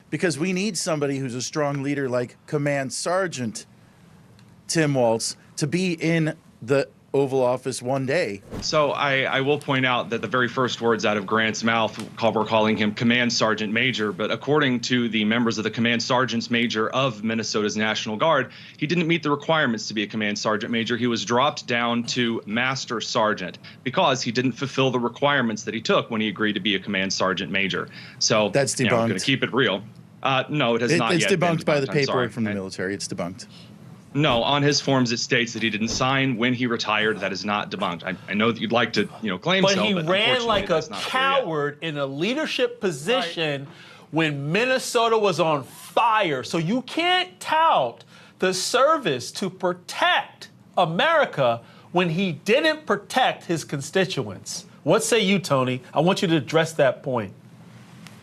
because we need somebody who's a strong leader like Command Sergeant Tim Walz to be in the Oval Office one day. So I will point out that the very first words out of Grant's mouth were calling him Command Sergeant Major, but according to the members of the Command Sergeants Major of Minnesota's National Guard, he didn't meet the requirements to be a Command Sergeant Major. He was dropped down to Master Sergeant because he didn't fulfill the requirements that he took when he agreed to be a Command Sergeant Major. So that's debunked. I'm going to keep it real. No, it has not yet been debunked by the paperwork from the Okay. military. It's debunked. No, on his forms it states that he didn't sign when he retired. That is not debunked. I know that you'd like to, claim but so, he but ran like a that's not true yet. coward in a leadership position when Minnesota was on fire. So you can't tout the service to protect America when he didn't protect his constituents. What say you, Tony? I want you to address that point.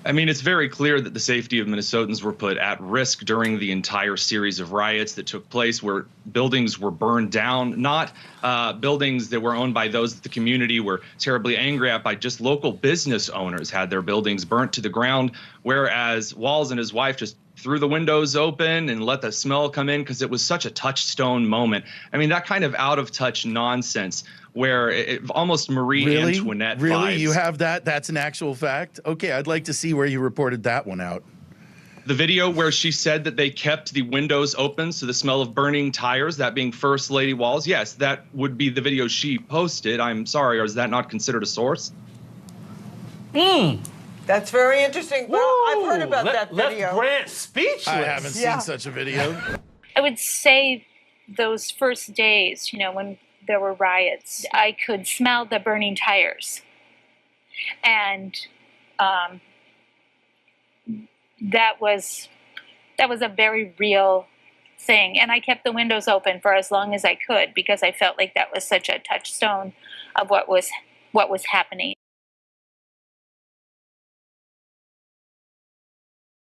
I mean, it's very clear that the safety of Minnesotans were put at risk during the entire series of riots that took place, where buildings were burned down, not buildings that were owned by those that the community were terribly angry at, by just local business owners had their buildings burnt to the ground, whereas Walz and his wife just threw the windows open and let the smell come in because it was such a touchstone moment. I mean, that kind of out-of-touch nonsense where it almost Marie Antoinette vibes. You have that? That's an actual fact? Okay, I'd like to see where you reported that one out. The video where she said that they kept the windows open so the smell of burning tires, that being First Lady Walz, yes, that would be the video she posted. I'm sorry, or is that not considered a source? That's very interesting. Well, I've heard about that video. Left Grant speechless. I haven't seen such a video. I would say those first days, when there were riots, I could smell the burning tires. And that was a very real thing. And I kept the windows open for as long as I could because I felt like that was such a touchstone of what was happening.